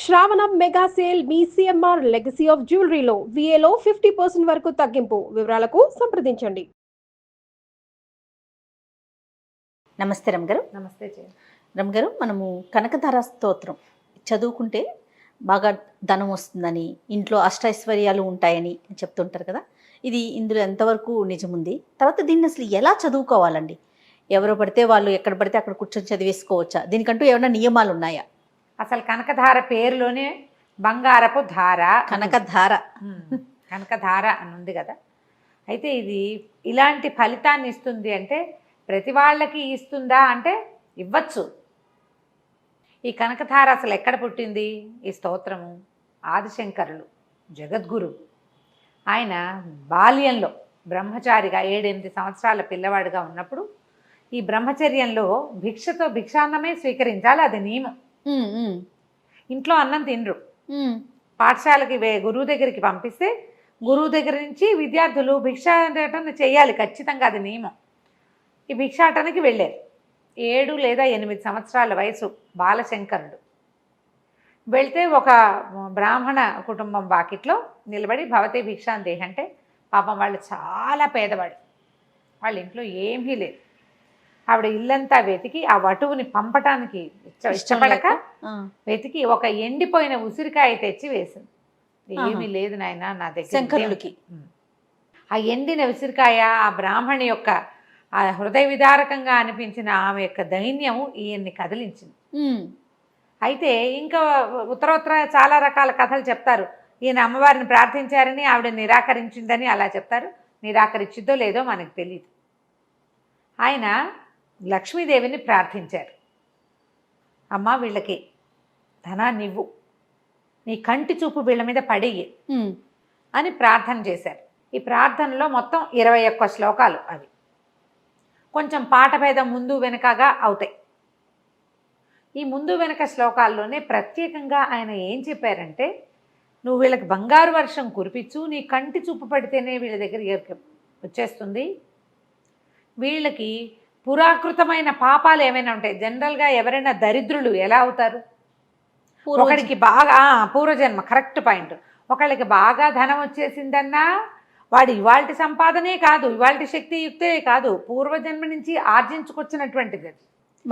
శ్రావణం mega sale మీ CMR legacy of జ్యువెలరీలో విఏలో 50% వరకు తగ్గింపు. వివరాలకు సంప్రదించండి. నమస్తే రమగారు. నమస్తే రమగారు, మనము కనకధార స్తోత్రం చదువుకుంటే బాగా ధనం వస్తుందని, ఇంట్లో అష్టైశ్వర్యాలు ఉంటాయని చెప్తుంటారు కదా. ఇది ఇందులో ఎంతవరకు నిజముంది? తర్వాత దీన్ని అసలు ఎలా చదువుకోవాలండి? ఎవరు పడితే వాళ్ళు ఎక్కడ పడితే అక్కడ కూర్చొని చదివేసుకోవచ్చా? దీనికంటూ ఏమైనా నియమాలు ఉన్నాయా? అసలు కనకధార పేరులోనే బంగారపు ధార, కనకధార కనకధార అని ఉంది కదా. అయితే ఇది ఇలాంటి ఫలితాన్ని ఇస్తుంది అంటే ప్రతి వాళ్ళకి ఇస్తుందా అంటే ఇవ్వచ్చు. ఈ కనకధార అసలు ఎక్కడ పుట్టింది? ఈ స్తోత్రము ఆదిశంకరులు జగద్గురు ఆయన బాల్యంలో బ్రహ్మచారిగా 7-8 సంవత్సరాల పిల్లవాడిగా ఉన్నప్పుడు ఈ బ్రహ్మచర్యంలో భిక్షతో భిక్షాన్నమే స్వీకరించాలి, అది నియమం. ఇంట్లో అన్నం తినరు. పాఠశాలకి గురువు దగ్గరికి పంపిస్తే గురువు దగ్గర నుంచి విద్యార్థులు భిక్షాటన చేయాలి, ఖచ్చితంగా అది నియమం. ఈ భిక్షాటనకి వెళ్ళారు. 7 లేదా 8 సంవత్సరాల వయసు బాలశంకరుడు వెళ్తే ఒక బ్రాహ్మణ కుటుంబం వాకిట్లో నిలబడి భవతే భిక్షాందేహి అంటే, పాపం వాళ్ళు చాలా పేదవాడు, వాళ్ళ ఇంట్లో ఏమీ లేదు. ఆవిడ ఇల్లంతా వెతికి ఆ వటువుని పంపటానికి ఇష్టపడక వెతికి ఒక ఎండిపోయిన ఉసిరికాయ తెచ్చి వేసింది. ఏమీ లేదు నాయన నా దగ్గర శంకరుడికి. ఆ ఎండిన ఉసిరికాయ ఆ బ్రాహ్మణి యొక్క ఆ హృదయ విదారకంగా అనిపించిన ఆమె యొక్క దైన్యము ఈయన్ని కదిలించింది. అయితే ఇంకా ఉత్తరోత్తర చాలా రకాల కథలు చెప్తారు. ఈయన అమ్మవారిని ప్రార్థించారని ఆవిడ నిరాకరించిందని అలా చెప్తారు. నిరాకరించిద్దో లేదో మనకు తెలియదు. ఆయన లక్ష్మీదేవిని ప్రార్థించారు. అమ్మ వీళ్ళకి ధనాన్ని ఇవ్వు, నీ కంటి చూపు వీళ్ళ మీద పడేయి అని ప్రార్థన చేశారు. ఈ ప్రార్థనలో మొత్తం 21 శ్లోకాలు. అవి కొంచెం పాట భేదం ముందు వెనుకగా అవుతాయి. ఈ ముందు వెనుక శ్లోకాల్లోనే ప్రత్యేకంగా ఆయన ఏం చెప్పారంటే, నువ్వు వీళ్ళకి బంగారు వర్షం కురిపించు, నీ కంటి చూపు పడితేనే వీళ్ళ దగ్గర వచ్చేస్తుంది. వీళ్ళకి పురాకృతమైన పాపాలు ఏమైనా ఉంటాయి. జనరల్గా ఎవరైనా దరిద్రులు ఎలా అవుతారు? ఒకడికి బాగా పూర్వజన్మ, కరెక్ట్ పాయింట్. ఒకళ్ళకి బాగా ధనం వచ్చేసిందన్నా వాడు ఇవాల్టి సంపాదనే కాదు, ఇవాల్టి శక్తియుక్తే కాదు, పూర్వజన్మ నుంచి ఆర్జించుకొచ్చినటువంటిది.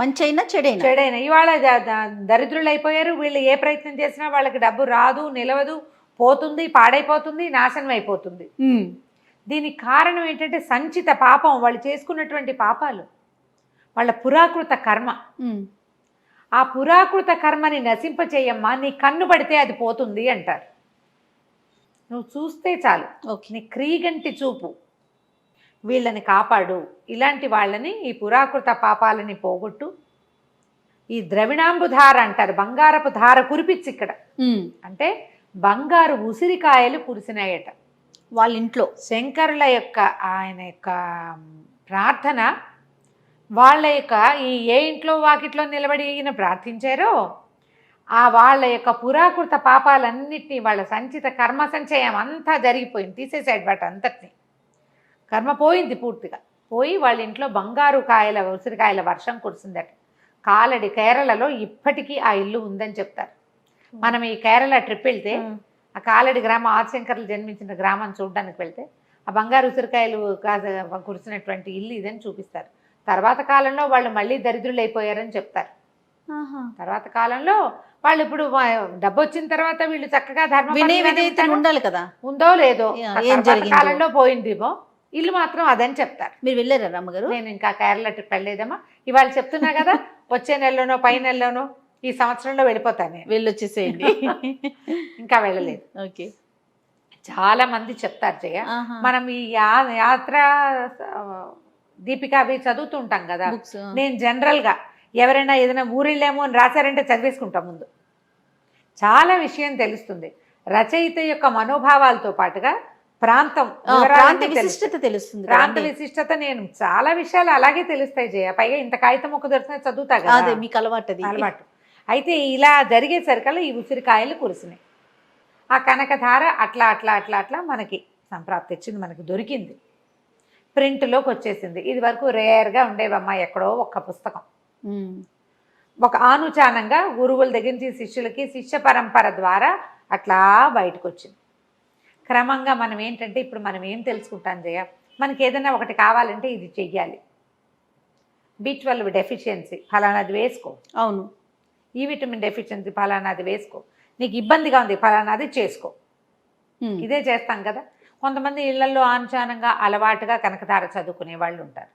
మంచి అయినా చెడైనా ఇవాళ దరిద్రులు అయిపోయారు. వీళ్ళు ఏ ప్రయత్నం చేసినా వాళ్ళకి డబ్బు రాదు, నిలవదు, పోతుంది, పాడైపోతుంది, నాశనం అయిపోతుంది. దీనికి కారణం ఏంటంటే సంచిత పాపం, వాళ్ళు చేసుకున్నటువంటి పాపాలు, వాళ్ళ పురాకృత కర్మ. ఆ పురాకృత కర్మని నశింపచేయమ్మా, నీ కన్ను పడితే అది పోతుంది అంటారు. నువ్వు చూస్తే చాలు, నీ క్రీగంటి చూపు వీళ్ళని కాపాడు. ఇలాంటి వాళ్ళని, ఈ పురాకృత పాపాలని పోగొట్టు. ఈ ద్రవిణాంబుధార అంటారు, బంగారపు ధార కురిపించి. ఇక్కడ అంటే బంగారు ఉసిరికాయలు కురిసినాయట వాళ్ళ ఇంట్లో. శంకరుల యొక్క ఆయన యొక్క ప్రార్థన, వాళ్ళ యొక్క ఏ ఇంట్లో వాకిట్లో నిలబడి ఈయన ప్రార్థించారో ఆ వాళ్ళ యొక్క పురాకృత పాపాలన్నిటినీ, వాళ్ళ సంచిత కర్మ సంచయం అంతా జరిగిపోయింది, తీసేసాడు వాటి అంతటినీ. కర్మ పోయింది పూర్తిగా. పోయి వాళ్ళ ఇంట్లో బంగారు కాయల ఉసిరికాయల వర్షం కురిసిందట. కాలడి కేరళలో ఇప్పటికీ ఆ ఇల్లు ఉందని చెప్తారు. మనం ఈ కేరళ ట్రిప్ వెళ్తే ఆ కాలడి గ్రామం, ఆదిశంకర్లు జన్మించిన గ్రామం చూడడానికి వెళ్తే ఆ బంగారు ఉసిరికాయలు కురిసినటువంటి ఇల్లు ఇదని చూపిస్తారు. తర్వాత కాలంలో వాళ్ళు మళ్ళీ దరిద్రులు అయిపోయారని చెప్తారు. తర్వాత కాలంలో వాళ్ళు ఇప్పుడు డబ్బు వచ్చిన తర్వాత వీళ్ళు చక్కగా ధర్మం ఉండాలి కదా, ఉందో లేదో, కాలంలో పోయిందేమో. ఇల్లు మాత్రం అదని చెప్తారు. మీరు వెళ్ళారా రమ్మగారు? నేను ఇంకా కేరళ ట్రిప్ వెళ్ళలేదమ్మా. ఇవాళ చెప్తున్నా కదా, వచ్చే నెలలోనో పై నెలలోనో ఈ సంవత్సరంలో వెళ్ళిపోతాను. వెళ్ళొచ్చేసేయండి. ఇంకా వెళ్ళలేదు. ఓకే. చాలా మంది చెప్తారు జయ. మనం ఈ యాత్ర దీపిక అవి చదువుతూ ఉంటాం కదా. నేను జనరల్గా ఎవరైనా ఏదైనా ఊరిళ్ళేమో అని రాశారంటే చదివేసుకుంటాం ముందు. చాలా విషయం తెలుస్తుంది. రచయిత యొక్క మనోభావాలతో పాటుగా ప్రాంతం విశిష్టత తెలుస్తుంది. ప్రాంత విశిష్టత నేను చాలా విషయాలు అలాగే తెలుస్తాయి జయ. పైగా ఇంత కాగితం ఒక దొరికిన చదువుతా కదా, మీకు అలవాటు. అయితే ఇలా జరిగేసరికల్లా ఈ ఉసిరికాయలు కురిసినాయి. ఆ కనకధార అట్లా అట్లా అట్లా అట్లా మనకి సంప్రాప్తి వచ్చింది, మనకి దొరికింది, ప్రింట్లోకి వచ్చేసింది. ఇది వరకు రేర్గా ఉండేవమ్మా, ఎక్కడో ఒక్క పుస్తకం. ఒక ఆనుచానంగా గురువుల దగ్గర నుంచి శిష్యులకి శిష్య పరంపర ద్వారా అట్లా బయటకు వచ్చింది. క్రమంగా మనం ఏంటంటే ఇప్పుడు మనం ఏం తెలుసుకుంటాం జయ, మనకి ఏదైనా ఒకటి కావాలంటే ఇది చెయ్యాలి. B12 డెఫిషియన్సీ ఫలానాది వేసుకో, అవును. ఈ విటమిన్ డెఫిషియన్సీ ఫలానాది వేసుకో, నీకు ఇబ్బందిగా ఉంది ఫలానాది చేసుకో, ఇదే చేస్తాం కదా. కొంతమంది ఇళ్లలో ఆనుచానంగా అలవాటుగా కనకధార చదువుకునే వాళ్ళు ఉంటారు.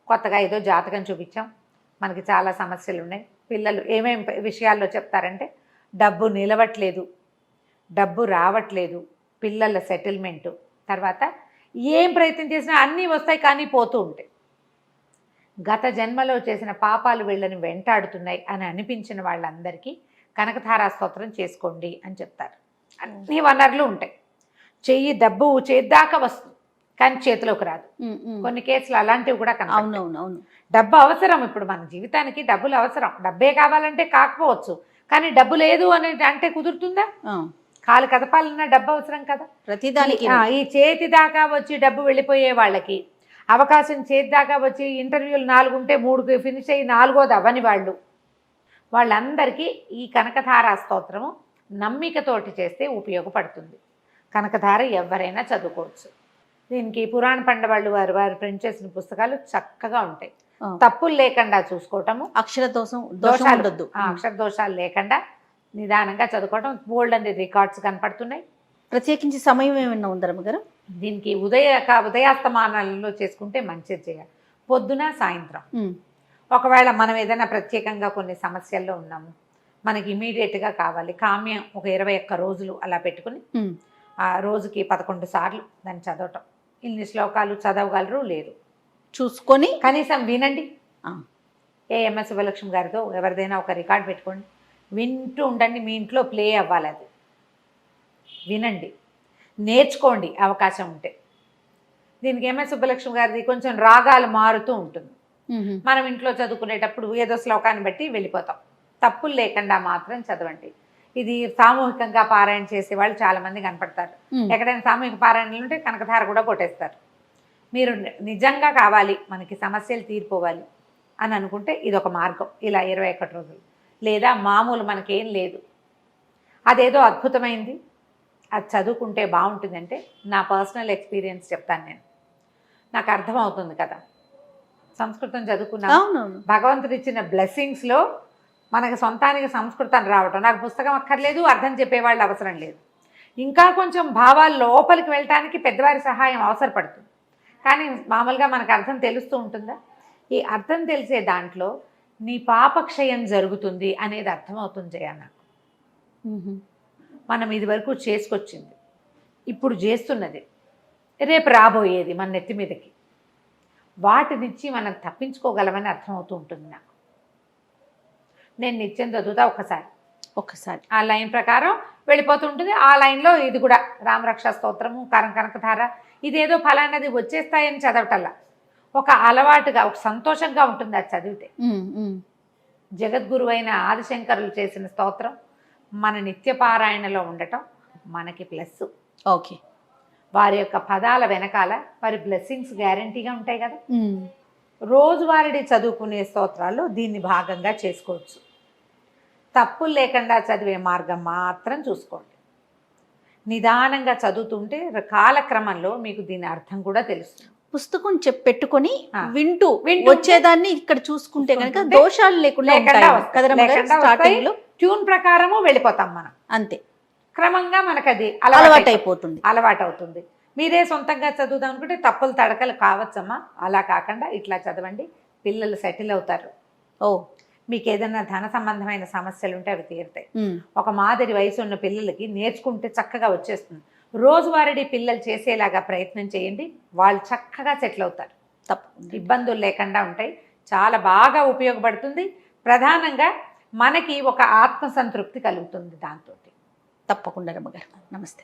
కొత్తగా ఏదో జాతకం చూపించాం, మనకి చాలా సమస్యలు ఉన్నాయి, పిల్లలు ఏమేం విషయాల్లో చెప్తారంటే డబ్బు నిలవట్లేదు, డబ్బు రావట్లేదు, పిల్లల సెటిల్మెంటు, తర్వాత ఏం ప్రయత్నం చేసినా అన్నీ వస్తాయి కానీ పోతూ ఉంటాయి, గత జన్మలో చేసిన పాపాలు వీళ్ళని వెంటాడుతున్నాయి అని అనిపించిన వాళ్ళందరికీ కనకధారా స్తోత్రం చేసుకోండి అని చెప్తారు. అన్ని వనరులు ఉంటాయి, చెయ్యి డబ్బు చేద్దాకా వస్తుంది కానీ చేతిలోకి రాదు. కొన్ని కేసులు అలాంటివి కూడా కనపడతాయి. అవును. డబ్బు అవసరం, ఇప్పుడు మన జీవితానికి డబ్బులు అవసరం, డబ్బే కావాలంటే కాకపోవచ్చు, కానీ డబ్బు లేదు అని అంటే కుదురుతుందా? కాలు కదపాలన్నా డబ్బు అవసరం కదా ప్రతిదానికి. ఈ చేతి దాకా వచ్చి డబ్బు వెళ్ళిపోయే వాళ్ళకి, అవకాశం చేతి దాకా వచ్చి ఇంటర్వ్యూలు 4 ఉంటే 3 ఫినిష్ అయ్యి 4వది అవ్వని వాళ్ళందరికీ ఈ కనకధారా స్తోత్రము నమ్మికతోటి చేస్తే ఉపయోగపడుతుంది. కనకధార ఎవరైనా చదువుకోవచ్చు. దీనికి పురాణ పండ వారు ప్రింట్ చేసిన పుస్తకాలు చక్కగా ఉంటాయి, తప్పులు లేకుండా చూసుకోవటము, అక్షర దోషాలు లేకుండా నిదానంగా చదువుకోవటం, బోల్డ్ అనే రికార్డ్స్ కనపడుతున్నాయి. ప్రత్యేకించి సమయం ఏమైనా ఉందా రమ్మగారు? దీనికి ఉదయాస్తమానాలలో చేసుకుంటే మంచిది చేయాలి, పొద్దున సాయంత్రం. ఒకవేళ మనం ఏదైనా ప్రత్యేకంగా కొన్ని సమస్యల్లో ఉన్నాము, మనకి ఇమీడియట్గా కావాలి, కామ్యం ఒక 21 రోజులు అలా పెట్టుకుని ఆ రోజుకి 11 సార్లు దాన్ని చదవటం. ఇన్ని శ్లోకాలు చదవగలరు లేరు చూసుకొని కనీసం వినండి. ఎంఎస్ శుభలక్ష్మి గారితో ఎవరిదైనా ఒక రికార్డ్ పెట్టుకోండి, వింటూ ఉండండి, మీ ఇంట్లో ప్లే అవ్వాలి, అది వినండి, నేర్చుకోండి అవకాశం ఉంటే. దీనికి ఎంఎస్ సుబ్బలక్ష్మి గారిది కొంచెం రాగాలు మారుతూ ఉంటుంది, మనం ఇంట్లో చదువుకునేటప్పుడు ఏదో శ్లోకాన్ని బట్టి వెళ్ళిపోతాం, తప్పులు లేకుండా మాత్రం చదవండి. ఇది సామూహికంగా పారాయణ చేసే వాళ్ళు చాలామంది కనపడతారు, ఎక్కడైనా సామూహిక పారాయణలు ఉంటే కనకధార కూడా కొట్టేస్తారు. మీరు నిజంగా కావాలి మనకి సమస్యలు తీరిపోవాలి అని అనుకుంటే ఇది ఒక మార్గం, ఇలా 21 రోజులు. లేదా మామూలు మనకేం లేదు, అదేదో అద్భుతమైంది అది చదువుకుంటే బాగుంటుందంటే నా పర్సనల్ ఎక్స్పీరియన్స్ చెప్తాను నేను, నాకు అర్థమవుతుంది కదా. సంస్కృతం చదువుకున్నాను, భగవంతుడు ఇచ్చిన బ్లెస్సింగ్స్లో మనకు సొంతానికి సంస్కృతం రావటం, నాకు పుస్తకం అక్కర్లేదు, అర్థం చెప్పేవాళ్ళు అవసరం లేదు, ఇంకా కొంచెం భావాలు లోపలికి వెళ్ళటానికి పెద్దవారి సహాయం అవసరపడుతుంది. కానీ మామూలుగా మనకు అర్థం తెలుస్తూ ఉంటుందా? ఈ అర్థం తెలిసే దాంట్లో నీ పాపక్షయం జరుగుతుంది అనేది అర్థమవుతుంది జయ నాకు. మనం ఇది వరకు చేసుకొచ్చింది, ఇప్పుడు చేస్తున్నది, రేపు రాబోయేది మన నెత్తి మీదకి, వాటి నుంచి మనం తప్పించుకోగలమని అర్థమవుతూ ఉంటుంది నాకు. నేను నిత్యం చదువుతా ఒక్కసారి ఆ లైన్ ప్రకారం వెళ్ళిపోతుంటుంది. ఆ లైన్లో ఇది కూడా రామరక్ష స్తోత్రము, కనకధార, ఇదేదో ఫలానది వచ్చేస్తాయని చదవటల్లా, ఒక అలవాటుగా, ఒక సంతోషంగా ఉంటుంది అది చదివితే. జగద్గురు అయిన ఆదిశంకరులు చేసిన స్తోత్రం మన నిత్యపారాయణలో ఉండటం మనకి ప్లస్. ఓకే, వారి యొక్క పదాల వెనకాల వారి బ్లెస్సింగ్స్ గ్యారంటీగా ఉంటాయి కదా. రోజువారీ చదువుకునే స్తోత్రాల్లో దీన్ని భాగంగా చేసుకోవచ్చు. తప్పులు లేకుండా చదివే మార్గం మాత్రం చూసుకోండి. నిదానంగా చదువుతుంటే కాలక్రమంలో మీకు దీని అర్థం కూడా తెలుస్తుంది. పుస్తకం పెట్టుకొని వింటూ వచ్చేదాన్ని ఇక్కడ చూసుకుంటే కనుక దోషాలు లేకుండా ట్యూన్ ప్రకారము వెళ్ళిపోతాం మనం, అంతే. క్రమంగా మనకు అది అలవాటవుతుంది. మీరే సొంతంగా చదువుదాం అనుకుంటే తప్పులు తడకలు కావచ్చమ్మా, అలా కాకుండా ఇట్లా చదవండి, పిల్లలు సెటిల్ అవుతారు. మీకు ఏదైనా ధన సంబంధమైన సమస్యలు ఉంటే అవి తీరుతాయి. ఒక మాదిరి వయసు ఉన్న పిల్లలకి నేర్చుకుంటే చక్కగా వచ్చేస్తుంది. రోజువారీ పిల్లలు చేసేలాగా ప్రయత్నం చేయండి, వాళ్ళు చక్కగా సెటిల్ అవుతారు, ఇబ్బందులు లేకుండా ఉంటాయి, చాలా బాగా ఉపయోగపడుతుంది. ప్రధానంగా మనకి ఒక ఆత్మసంతృప్తి కలుగుతుంది దాంతో. తప్పకుండా రమ్మగారు. నమస్తే.